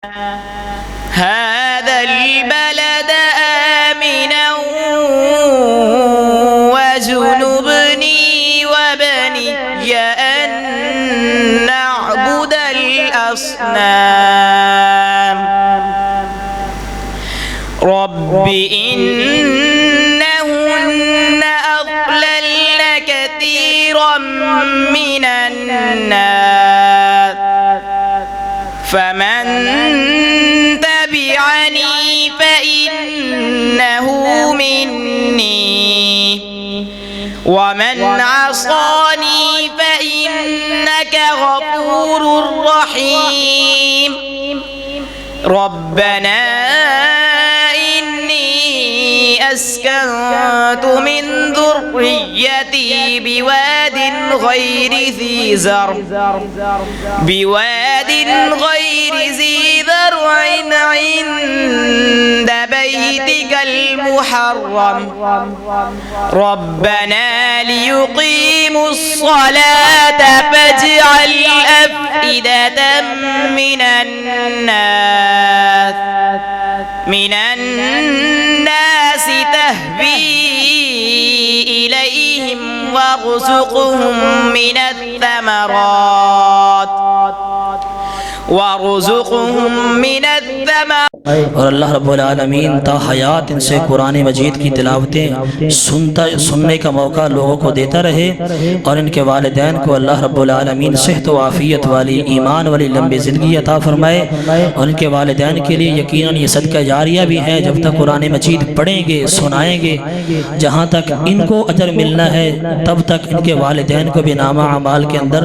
هذا البلد آمنا واجنبني وبني أن نعبد الأصنام رب إنهن أضللن كثيرا من الناس فمن تبعني فإنه مني ومن عصاني فإنك غفور رحيم ربنا إني أسكنت من ذريتي بواد غير ذي زرع عند بيتك المحرم ربنا ليقيموا الصلاة فاجعل أفئدة من الناس تهوي إليهم وارزقهم من الثمرات और अल्लाह रब्बुल आलमीन ता हयात इनसे कुरान मजीद की तिलावतें सुनने का मौका लोगों को देता रहे और इनके वालिदैन को अल्लाह रब्बुल आलमीन सेहत व आफ़ियत वाली ईमान वाली लंबी ज़िंदगी अता फरमाए। और इनके वालिदैन के लिए यकीनन ये सदका जारिया भी है। जब तक कुरान मजीद पढ़ेंगे सुनाएंगे जहाँ तक इनको अजर मिलना है तब तक इनके वालिदैन को भी नामा अमाल के अंदर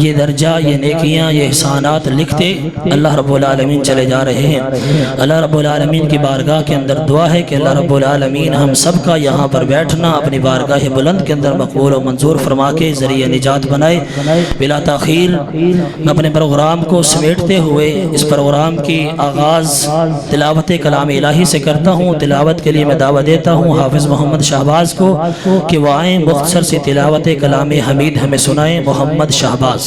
ये दर्जा ये नेकियाँ ये एहसानात लिखते अल्लाह रब्बुल आलमीन चले जा रहे हैं। अल्लाह रब्बुल आलमीन की बारगाह के अंदर दुआ है कि अल्लाह रब्बुल आलमीन हम सब का यहाँ पर बैठना अपनी बारगाह बुलंद के अंदर मकबूल और मंजूर फरमा के ज़रिए निजात बनाए। बिला ताख़ीर अपने प्रोग्राम को समेटते हुए इस प्रोग्राम की आगाज़ तिलावत कलाम इलाही से करता हूँ। तिलावत के लिए मैं दावा देता हूँ हाफिज़ मोहम्मद शहबाज को कि वह आएँ मुख्तसर से तिलावत कलाम हमीद हमें सुनाएँ। मोहम्मद शहबाज।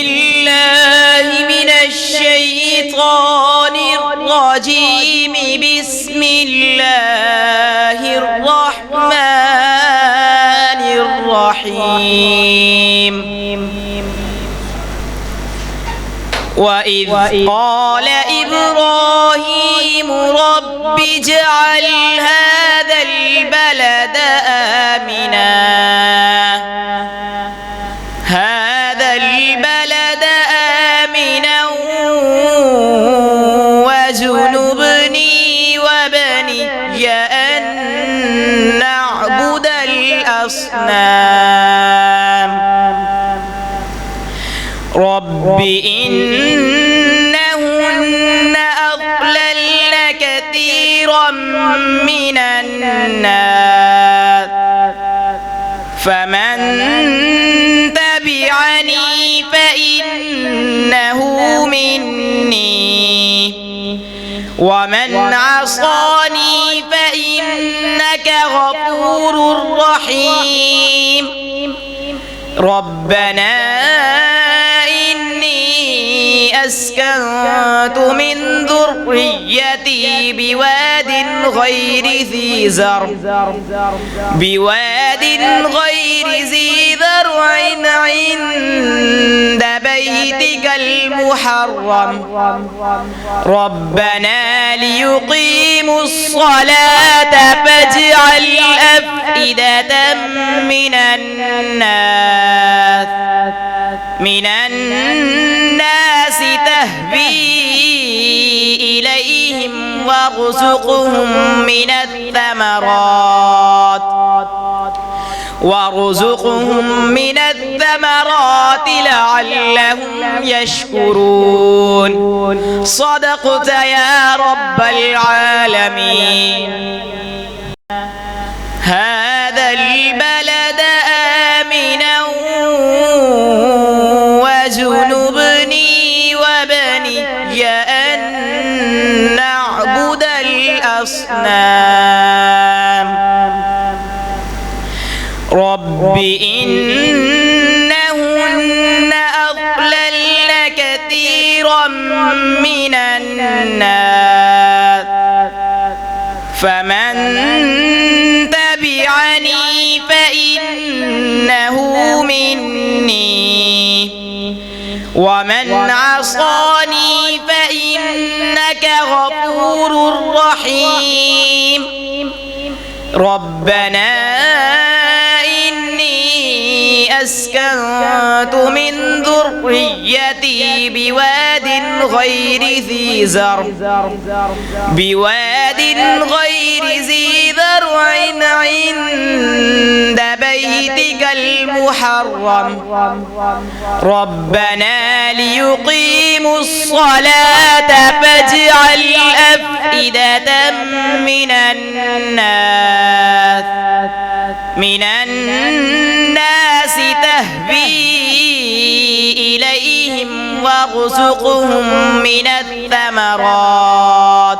بالله من الشيطان الرجيم بسم الله الرحمن الرحيم وإذ قال إبراهيم رب اجعل هذا البلد آمنا واجنبني وبني أن نعبد الأصنام رب إنهن أضللن كثيرا من الناس فمن تبعني فإنه مني ومن عصاني فإنك غفور رحيم ربنا إني أسكنت من ذريتي بواد غير ذي زرع عند بيتك المحرم ربنا ليقيموا الصلاة فاجعل أفئدة من الناس تهوي إليهم وارزقهم من الثمرات لعلهم يشكرون صدقت يا رب العالمين هذا البلد آمنا واجنبني وبني أن نعبد الأصنام رب إنهن أضللن كثيرا كثيرا من الناس فمن تبعني فإنه مني ومن عصاني فإنك غفور رحيم ربنا إني أسكنت من ذريتي بواد غير ذي زرع عند بيتك المحرم ربنا ليقيموا الصلاة فاجعل أفئدة من الناس تهوي إليهم وارزقهم من الثمرات